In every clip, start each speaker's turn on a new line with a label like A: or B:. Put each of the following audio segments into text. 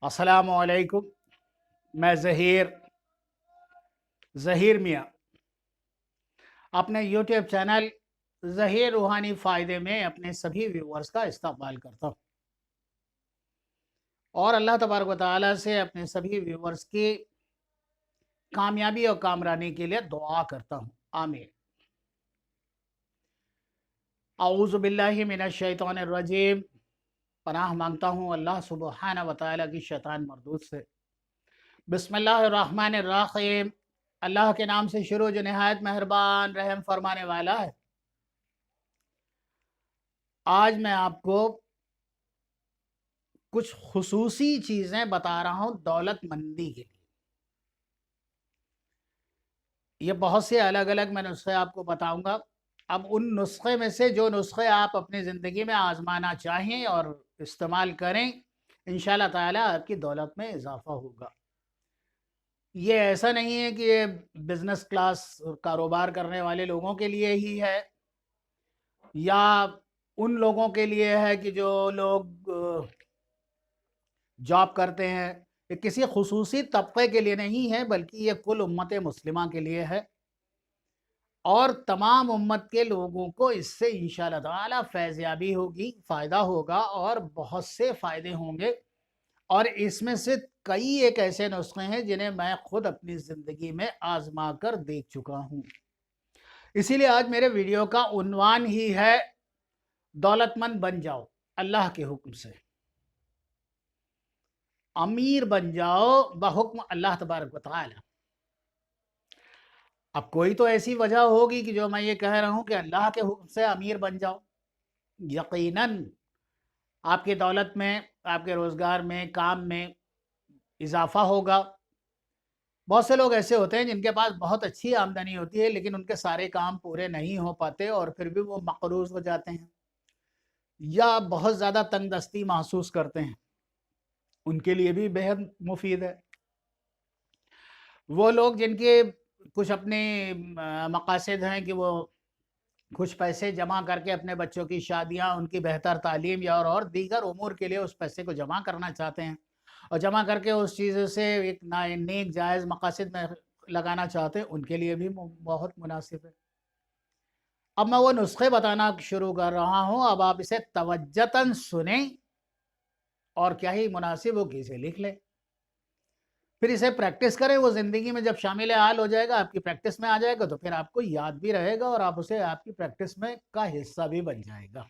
A: अस्सलाम वालेकुम। मैं ज़हीर मियाँ अपने यूट्यूब चैनल ज़हीर रूहानी फ़ायदे में अपने सभी व्यूअर्स का इस्तकबाल करता हूँ और अल्लाह तबारक व तआला से अपने सभी व्यूअर्स की कामयाबी और कामरानी के लिए दुआ करता हूँ। आमीन। औज़ु बिल्लाहि मिनश शैतानिर रजीम। पनाह मांगता हूँ अल्लाह सुब्हाना व तआला की शैतान मरदूद से। बिस्मिल्लाहिर रहमानिर रहीम। अल्लाह के नाम से शुरू जो निहायत मेहरबान रहम फरमाने वाला है। आज मैं आपको कुछ खुसूसी चीज़ें बता रहा हूँ दौलतमंदी के लिए। ये बहुत से अलग अलग मैं नुस्खे आपको बताऊंगा। अब उन नुस्खे में से जो नुस्खे आप अपनी ज़िंदगी में आजमाना चाहें और इस्तेमाल करें, इंशाल्लाह ताला आपकी दौलत में इजाफा होगा। ये ऐसा नहीं है कि ये बिज़नेस क्लास कारोबार करने वाले लोगों के लिए ही है या उन लोगों के लिए है कि जो लोग जॉब करते हैं। ये किसी खुसूसी तबके के लिए नहीं है, बल्कि ये कुल उम्मत मुस्लिमा के लिए है और तमाम उम्मत के लोगों को इससे इंशाअल्लाह ताला फैज़याबी होगी, फ़ायदा होगा और बहुत से फ़ायदे होंगे। और इसमें से कई एक ऐसे नुस्खे हैं जिन्हें मैं खुद अपनी ज़िंदगी में आजमा कर देख चुका हूँ। इसीलिए आज मेरे वीडियो का उन्वान ही है दौलतमंद बन जाओ अल्लाह के हुक्म से, अमीर बन जाओ बहुक्म अल्लाह तबारक व तआला। अब कोई तो ऐसी वजह होगी कि जो मैं ये कह रहा हूँ कि अल्लाह के हुक्म से अमीर बन जाओ। यकीनन आपकी दौलत में, आपके रोज़गार में, काम में इजाफा होगा। बहुत से लोग ऐसे होते हैं जिनके पास बहुत अच्छी आमदनी होती है, लेकिन उनके सारे काम पूरे नहीं हो पाते और फिर भी वो मक़रूज़ हो जाते हैं या बहुत ज़्यादा तंगदस्ती महसूस करते हैं। उनके लिए भी बेहद मुफीद है। वो लोग जिनके कुछ अपने मकासद हैं कि वो कुछ पैसे जमा करके अपने बच्चों की शादियां, उनकी बेहतर तालीम या और दीगर उमूर के लिए उस पैसे को जमा करना चाहते हैं और जमा करके उस चीज़ से एक नेक जायज़ मकासद में लगाना चाहते हैं, उनके लिए भी बहुत मुनासिब है। अब मैं वो नुस्खे बताना शुरू कर रहा हूँ। अब आप इसे तवज्जतन सुने और क्या ही मुनासिब हो कि इसे लिख लें, फिर इसे प्रैक्टिस करें। वो ज़िंदगी में जब शामिल हाल हो जाएगा, आपकी प्रैक्टिस में आ जाएगा, तो फिर आपको याद भी रहेगा और आप उसे आपकी प्रैक्टिस में का हिस्सा भी बन जाएगा।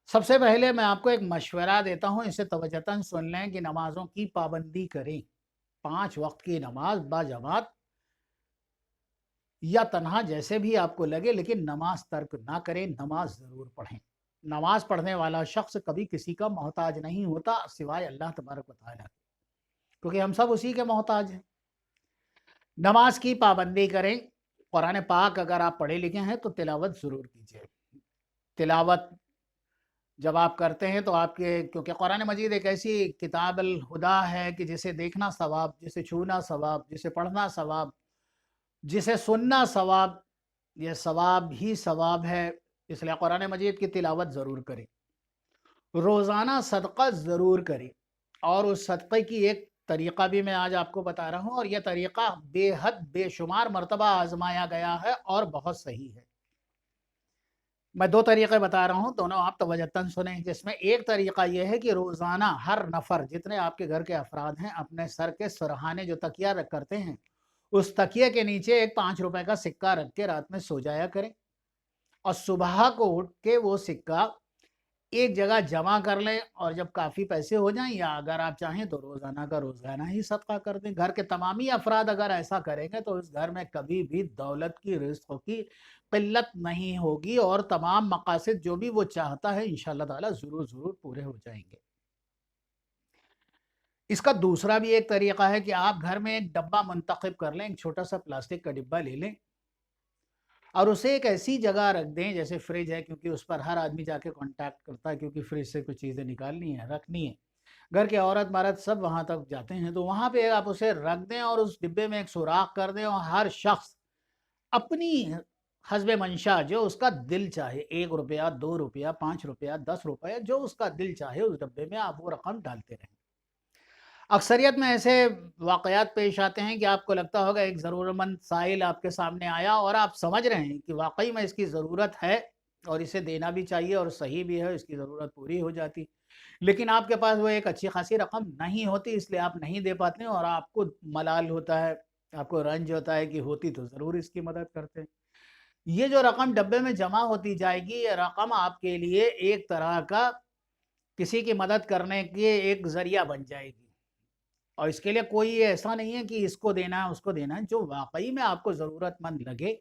A: सबसे पहले मैं आपको एक मशवरा देता हूँ, इसे तवज्जतन सुन लें कि नमाज़ों की पाबंदी करें। 5 वक्त की नमाज बाजमात या तन्हा जैसे भी आपको लगे, लेकिन नमाज तर्क ना करें, नमाज ज़रूर पढ़ें। नमाज पढ़ने वाला शख्स कभी किसी का मोहताज नहीं होता सिवाय अल्लाह तबारक व तआला, क्योंकि हम सब उसी के मोहताज हैं। नमाज की पाबंदी करें। कुरान पाक अगर आप पढ़े लिखे हैं तो तिलावत ज़रूर कीजिए। तिलावत जब आप करते हैं तो आपके, क्योंकि कुरान मजीद एक ऐसी किताब अल हुदा है कि जिसे देखना सवाब, जिसे छूना सवाब, जिसे पढ़ना सवाब, जिसे सुनना सवाब, ये सवाब ही सवाब है। इसलिए कुरान मजीद की तिलावत ज़रूर करें। रोज़ाना सदका ज़रूर करें और उस सदक़े की एक तरीक़ा भी मैं आज आपको बता रहा हूँ और यह तरीक़ा बेहद बेशुमार मरतबा आज़माया गया है और बहुत सही है। मैं 2 तरीक़े बता रहा हूँ, दोनों आप तवज्जुहन सुनें। जिसमें एक तरीक़ा यह है कि रोज़ाना हर नफ़र, जितने आपके घर के अफ़राद हैं, अपने सर के सरहाने जो तकिया रख करते हैं, उस तकिए के नीचे एक 5 रुपए का सिक्का रख के रात में सो जाया करें और सुबह को उठ के वो सिक्का एक जगह जमा कर लें और जब काफ़ी पैसे हो जाएं, या अगर आप चाहें तो रोज़ाना का रोज़ाना ही सदका कर दें। घर के तमामी अफराद अगर ऐसा करेंगे तो इस घर में कभी भी दौलत की, रिज़्क़ की क़िल्लत नहीं होगी और तमाम मकासद जो भी वो चाहता है इंशाअल्लाह ताला ज़रूर पूरे हो जाएंगे। इसका दूसरा भी एक तरीक़ा है कि आप घर में एक डब्बा मुंतखब कर लें, एक छोटा सा प्लास्टिक का डिब्बा ले लें और उसे एक ऐसी जगह रख दें जैसे फ्रिज है, क्योंकि उस पर हर आदमी जाके कांटेक्ट करता है, क्योंकि फ्रिज से कुछ चीज़ें निकालनी है, रखनी है। घर के औरत मर्द सब वहाँ तक जाते हैं, तो वहाँ पे आप उसे रख दें और उस डिब्बे में एक सुराख कर दें और हर शख्स अपनी حسب منشا، جو اس کا دل چاہے، 1 روپیہ 2 روپیہ 5 روپیہ 10 روپیہ، جو اس کا دل چاہے اس ڈبے میں آپ وہ رقم ڈالتے رہیں۔ اکثریت میں ایسے واقعات پیش آتے ہیں کہ آپ کو لگتا ہوگا ایک ضرورت مند سائل آپ کے سامنے آیا اور آپ سمجھ رہے ہیں کہ واقعی میں اس کی ضرورت ہے اور اسے دینا بھی چاہیے اور صحیح بھی ہے، اس کی ضرورت پوری ہو جاتی، لیکن آپ کے پاس وہ ایک اچھی خاصی رقم نہیں ہوتی، اس لیے آپ نہیں دے پاتے اور آپ کو ملال ہوتا ہے، آپ کو رنج ہوتا ہے کہ ہوتی تو ضرور اس کی مدد کرتے۔ یہ جو رقم ڈبے میں جمع ہوتی جائے گی، یہ رقم آپ کے لیے ایک طرح کا کسی کی مدد کرنے کے ایک ذریعہ بن جائے گی، اور اس کے لیے کوئی ایسا نہیں ہے کہ اس کو دینا ہے اس کو دینا ہے، جو واقعی میں آپ کو ضرورت مند لگے۔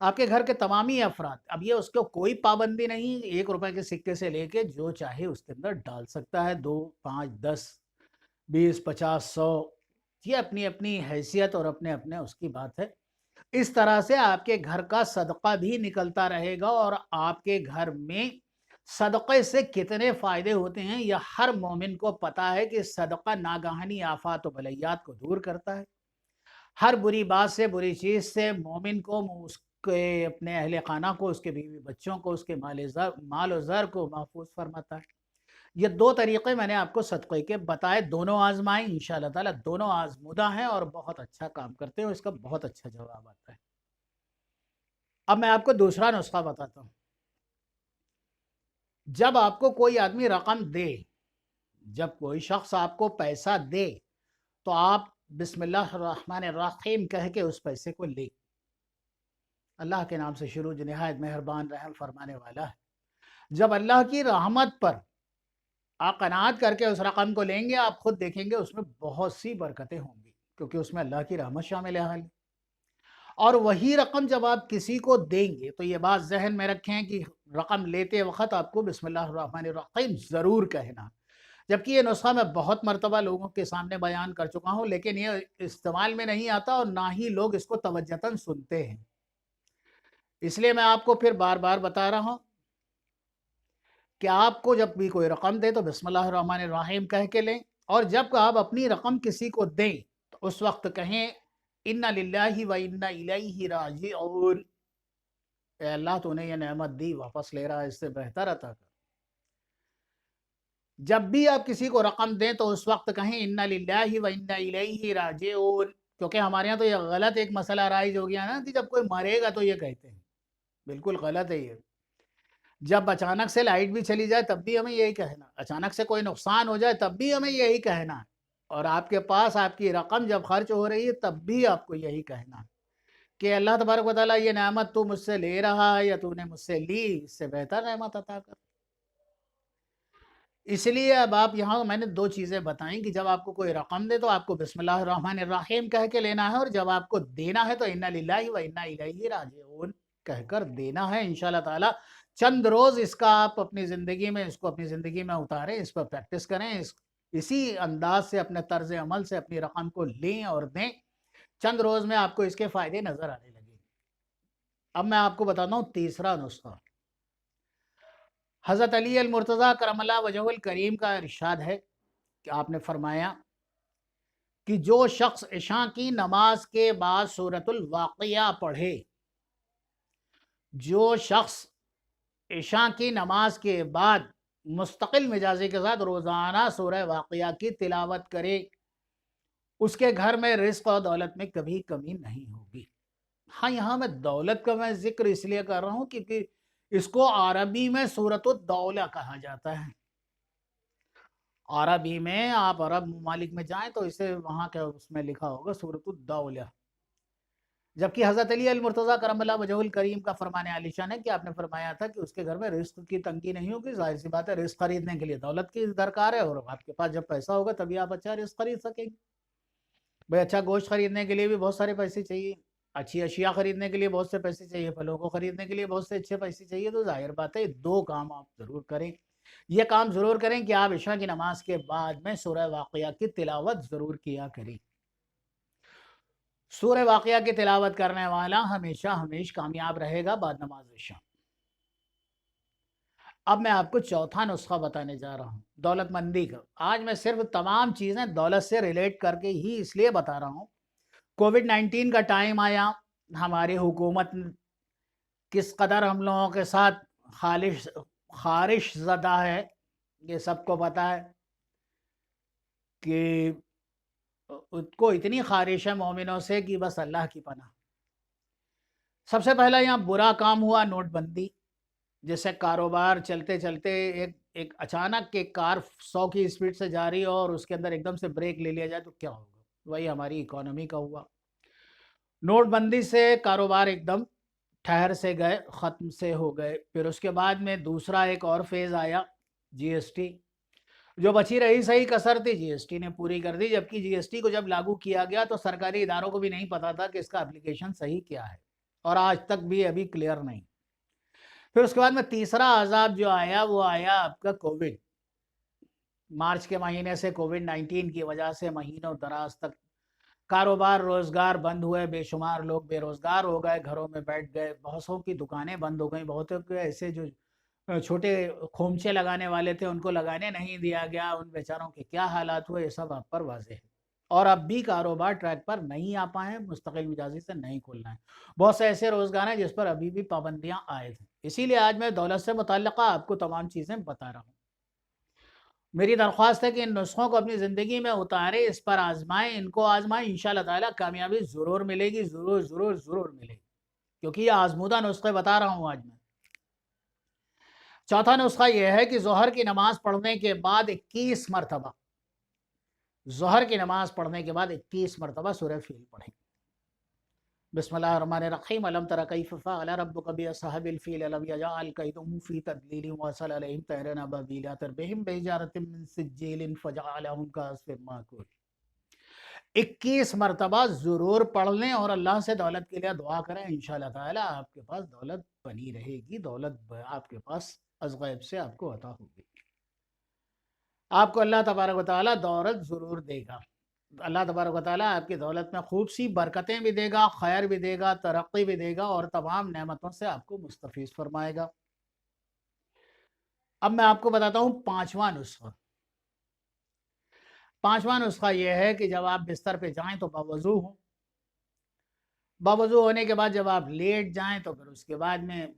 A: آپ کے گھر کے تمامی افراد، اب یہ اس کو کوئی پابندی نہیں، 1 روپے کے سکے سے لے کے جو چاہے اس کے اندر ڈال سکتا ہے، 2 5 10 20 50 100، یہ اپنی اپنی حیثیت اور اپنے اپنے اس کی بات ہے۔ اس طرح سے آپ کے گھر کا صدقہ بھی نکلتا رہے گا، اور آپ کے گھر میں صدقے سے کتنے فائدے ہوتے ہیں یہ ہر مومن کو پتا ہے کہ صدقہ ناگہانی آفات و بلیات کو دور کرتا ہے، ہر بری بات سے، بری چیز سے مومن کو، اس کے اپنے اہل خانہ کو، اس کے بیوی بچوں کو، اس کے مال و زر کو محفوظ فرماتا ہے۔ یہ 2 طریقے میں نے آپ کو صدقے کے بتائے، دونوں آزمائیں، انشاءاللہ تعالیٰ دونوں آزمودہ ہیں اور بہت اچھا کام کرتے ہیں، اس کا بہت اچھا جواب آتا ہے۔ اب میں آپ کو دوسرا نسخہ بتاتا ہوں۔ جب آپ کو کوئی آدمی رقم دے، جب کوئی شخص آپ کو پیسہ دے، تو آپ بسم اللہ الرحمن الرحیم کہہ کے اس پیسے کو لے۔ اللہ کے نام سے شروع، جو نہایت مہربان رحم فرمانے والا ہے۔ جب اللہ کی رحمت پر آپ قناعت کر کے اس رقم کو لیں گے، آپ خود دیکھیں گے اس میں بہت سی برکتیں ہوں گی، کیونکہ اس میں اللہ کی رحمت شامل ہے۔ اور وہی رقم جب آپ کسی کو دیں گے تو یہ بات ذہن میں رکھیں کہ رقم لیتے وقت آپ کو بسم اللہ الرحمن الرحیم ضرور کہنا، جبکہ یہ نسخہ میں بہت مرتبہ لوگوں کے سامنے بیان کر چکا ہوں، لیکن یہ استعمال میں نہیں آتا اور نہ ہی لوگ اس کو توجہتاً سنتے ہیں، اس لیے میں آپ کو پھر بار بار بتا رہا ہوں کہ آپ کو جب بھی کوئی رقم دے تو بسم اللہ الرحمن الرحیم کہہ کے لیں، اور جب آپ اپنی رقم کسی کو دیں تو اس وقت کہیں اِنَّ لِلَّهِ وَإِنَّ إِلَيْهِ رَاجِعُونَ، اے اللہ تو نے یہ نعمت دی، واپس لے رہا ہے، اس سے بہتر عطا کر۔ جب بھی آپ کسی کو رقم دیں تو اس وقت کہیں اِنَّ لِلَّهِ وَإِنَّ إِلَيْهِ رَاجِعُونَ، کیونکہ ہمارے یہاں تو یہ غلط ایک مسئلہ رائج ہو گیا نا کہ جب کوئی مرے گا تو یہ کہتے ہیں، بالکل غلط ہے یہ۔ جب اچانک سے لائٹ بھی چلی جائے تب بھی ہمیں یہی کہنا، اچانک سے کوئی نقصان ہو جائے تب بھی ہمیں یہی کہنا، اور آپ کے پاس آپ کی رقم جب خرچ ہو رہی ہے تب بھی آپ کو یہی کہنا کہ اللہ تبارک و تعالیٰ یہ نعمت تو مجھ سے لے رہا ہے یا تو نے مجھ سے لی، اس سے بہتر نعمت عطا کر۔ اس لیے اب آپ یہاں میں نے 2 چیزیں بتائیں کہ جب آپ کو کوئی رقم دے تو آپ کو بسم اللہ الرحمن الرحیم کہہ کے لینا ہے، اور جب آپ کو دینا ہے تو اِنَّ لِلَّهِ وَإِنَّ إِلَيْهِ رَاجِعُونَ کہہ کر دینا ہے۔ انشاءاللہ تعالیٰ چند روز اس کا آپ اپنی زندگی میں اس کو اپنی زندگی میں اتاریں، اس پر پریکٹس کریں، اسی انداز سے اپنے طرز عمل سے اپنی رقم کو لیں اور دیں، چند روز میں آپ کو اس کے فائدے نظر آنے لگیں۔ اب میں آپ کو بتاتا ہوں تیسرا نسخہ۔ حضرت علی المرتضیٰ کرم اللہ وجہ الکریم کا ارشاد ہے کہ آپ نے فرمایا کہ جو شخص عشاء کی نماز کے بعد سورۃ الواقعہ پڑھے، جو شخص عشاء کی نماز کے بعد مستقل مزاجی کے ساتھ روزانہ سورہ واقعہ کی تلاوت کرے، اس کے گھر میں رزق اور دولت میں کبھی کمی نہیں ہوگی۔ ہاں، یہاں میں دولت کا میں ذکر اس لیے کر رہا ہوں کیونکہ اس کو عربی میں سورۃ الدولہ کہا جاتا ہے۔ عربی میں آپ عرب ممالک میں جائیں تو اسے وہاں کے اس میں لکھا ہوگا سورۃ الدولہ، جبکہ حضرت علی المرتضیٰ کرم اللہ وجہ الکریم کا فرمان عالی شان ہے کہ آپ نے فرمایا تھا کہ اس کے گھر میں رزق کی تنگی نہیں ہوگی۔ ظاہر سی بات ہے، رزق خریدنے کے لیے دولت کی درکار ہے، اور آپ کے پاس جب پیسہ ہوگا تبھی آپ اچھا رزق خرید سکیں گے۔ بھائی اچھا گوشت خریدنے کے لیے بھی بہت سارے پیسے چاہیے، اچھی اشیاء خریدنے کے لیے بہت سے پیسے چاہیے، پھلوں کو خریدنے کے لیے بہت سے اچھے پیسے چاہیے، تو ظاہر بات ہے 2 کام آپ ضرور کریں۔ یہ کام ضرور کریں کہ آپ عشاء کی نماز کے بعد میں سورہ واقعہ کی تلاوت ضرور کیا کریں۔ سورہ واقعہ کی تلاوت کرنے والا ہمیشہ کامیاب رہے گا بعد نماز عشاء۔ اب میں آپ کو چوتھا نسخہ بتانے جا رہا ہوں دولت مندی کا۔ آج میں صرف تمام چیزیں دولت سے ریلیٹ کر کے ہی اس لیے بتا رہا ہوں، کووڈ 19 کا ٹائم آیا، ہماری حکومت किस कदर हम लोगों के साथ खारिश ज़दा है, ये सबको पता है कि उसको इतनी खारिश है मोमिनों से कि बस अल्लाह की पनाह। सबसे पहला यहाँ बुरा काम हुआ नोटबंदी, जिससे कारोबार चलते चलते एक अचानक एक कार 100 की स्पीड से जा रही हो और उसके अंदर एकदम से ब्रेक ले लिया जाए तो क्या होगा, वही हमारी इकोनॉमी का हुआ। नोटबंदी से कारोबार एकदम ठहर से गए, ख़त्म से हो गए। फिर उसके बाद में दूसरा एक और फेज़ आया, जीएसटी। जो बची रही सही कसर थी जीएसटी ने पूरी कर दी, जबकि जीएसटी को जब लागू किया गया तो सरकारी इदारों को भी नहीं पता था कि इसका एप्लीकेशन सही क्या है, और आज तक भी अभी क्लियर नहीं। फिर उसके बाद में तीसरा अजाब जो आया वो आया आपका कोविड। मार्च के महीने से कोविड-19 की वजह से महीनों दराज तक कारोबार रोजगार बंद हुए, बेशुमार लोग बेरोजगार हो गए, घरों में बैठ गए, बहुतों की दुकानें बंद हो गई, बहुतों के ऐसे जो छोटे खोमचे लगाने वाले थे उनको लगाने नहीं दिया गया, उन बेचारों के क्या हालात हुए ये सब आप पर वाज़ेह है। और अब भी कारोबार ट्रैक पर नहीं आ पाए हैं, मुस्तकिल मिजाजी से नहीं खुलना है। बहुत से ऐसे रोजगार हैं जिस पर अभी भी पाबंदियां आए थे। इसीलिए आज मैं दौलत से मुतल्लिक़ा आपको तमाम चीज़ें बता रहा हूँ। मेरी दरख्वास्त है कि इन नुस्खों को अपनी ज़िंदगी में उतारें, इस पर आजमाएं, इनको आजमाएं, इंशाअल्लाह ताला कामयाबी ज़रूर मिलेगी, ज़रूर ज़रूर ज़रूर मिलेगी, क्योंकि ये आजमूदा नुस्खे बता रहा हूँ आज मैं। चौथा नुस्खा यह है कि ज़ोहर की नमाज पढ़ने के बाद 21 मरतबा, ज़ोहर की नमाज पढ़ने के बाद 21 मरतबा सूरह फील पढ़ें। बिस्मिल्लाहिर्रहमानिर्रहीम। अलम तरा कैफ़ फ़अल रब्बुका बिअस्हाबिल फ़ील अलम यजअल कैदहुम फ़ी तदलील वअरसल अलैहिम तैरन अबाबील तरमिहिम बिहिजारतिम मिन सिज्जील फ़जअलहुम कअस्फ़िन माकूल। 21 मरतबा ज़रूर पढ़ लें और अल्लाह से दौलत के लिए दुआ करें। इंशाअल्लाह ताला आपके पास दौलत बनी रहेगी, दौलत आपके पास अज़ गैब से आपको अता होगी। आपको अल्लाह तबारक व तआला दौलत ज़रूर देगा। अल्लाह तबारक व तआला आपकी दौलत में खूब सी बरकतें भी देगा, खैर भी देगा, तरक्की भी देगा और तमाम नेमतों से आपको मुस्तफ़ीज़ फरमाएगा। अब मैं आपको बताता हूँ पांचवा नुस्खा। पांचवा नुस्खा यह है कि जब आप बिस्तर पे जाएं तो बावज़ू हो। बावज़ू होने के बाद जब आप लेट जाएं तो फिर उसके बाद में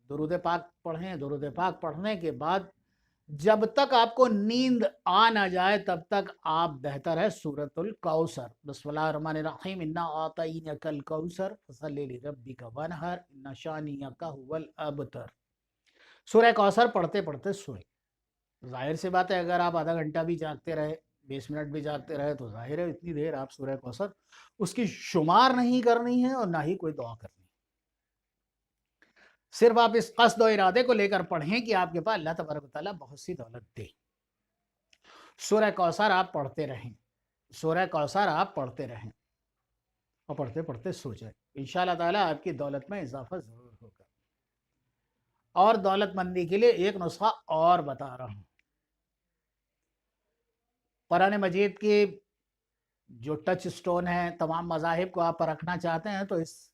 A: दुरूद पाक पढ़ें। दुरूद पाक पढ़ने के बाद जब तक आपको नींद आ ना जाए तब तक आप बेहतर है सूरतुल कौसर, बिस्मिल्लाहिर्रहमानिर्रहीम, इन्ना आतईनकल कौसर फसल्लि लिरब्बिका वनहर इन्ना शानियका हुवल अबतर। सूरह कौसर पढ़ते पढ़ते सोए। जाहिर सी बात है अगर आप आधा घंटा भी जागते रहे, 20 मिनट भी जागते रहे तो जाहिर है इतनी देर आप सूरह कौसर उसकी शुमार नहीं करनी है और ना ही कोई दुआ करनी। सिर्फ आप इस कस्द और इरादे को लेकर पढ़ें कि आपके पास अल्लाह तबारक व तआला बहुत सी दौलत दे। सूरह कौसर आप पढ़ते रहें, सूरह कौसर आप पढ़ते रहें और पढ़ते पढ़ते सो जाए। इंशाअल्लाह ताला आपकी दौलत में इजाफा ज़रूर होगा। और दौलतमंदी के लिए एक नुस्खा और बता रहा हूँ। कुरान मजीद की जो टच स्टोन है, तमाम मज़ाहिब को आप रखना चाहते हैं तो इस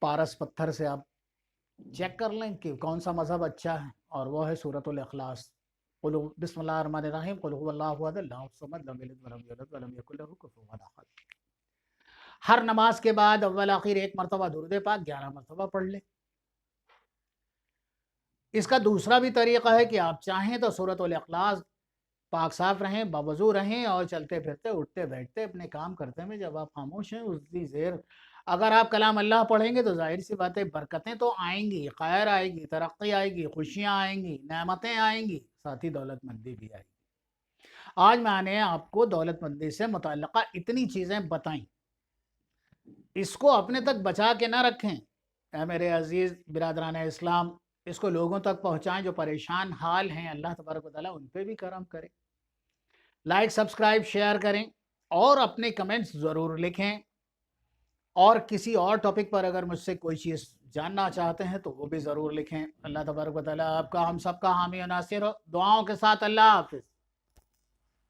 A: पारस पत्थर से आप चेक कर लें कि कौन सा मज़हब अच्छा है, और वो है सूरतुल इखलास। बिस्मिल्लाहिर्रहमानिर्रहीम, कुल हुवल्लाहु अहद, अल्लाहु समद, लम यलिद वलम यूलद वलम यकुल लहू कुफुवन अहद। हर नमाज के बाद अव्वल आखिर एक मरतबा दुरूद पाक 11 मरतबा पढ़ लें। इसका दूसरा भी तरीक़ा है कि आप चाहें तो सूरतुल इखलास पाक साफ रहें, बावज़ू रहें और चलते फिरते उठते बैठते अपने काम करते में जब आप खामोश हैं उतनी देर अगर आप कलाम अल्लाह पढ़ेंगे तो जाहिर सी बात है बरकतें तो आएंगी, खैर आएगी, तरक्की आएगी, खुशियाँ आएंगी, नेमतें आएंगी, साथ ही दौलतमंदी भी आएगी। आज मैंने आपको दौलतमंदी से मुतल्लिक़ा इतनी चीज़ें बताई, इसको अपने तक बचा के ना रखें। ऐ मेरे अजीज़ बिरादरान इस्लाम, इसको लोगों तक पहुँचाएँ जो परेशान हाल हैं। अल्लाह तबारक व तआला उन पर भी करम करे। लाइक, सब्सक्राइब, शेयर करें और अपने कमेंट्स ज़रूर लिखें। और किसी और टॉपिक पर अगर मुझसे कोई चीज़ जानना चाहते हैं तो वो भी ज़रूर लिखें। अल्लाह तबारक व तआला आपका हम सबका हामी और नासिर हो। दुआओं के साथ अल्लाह हाफ़िज़।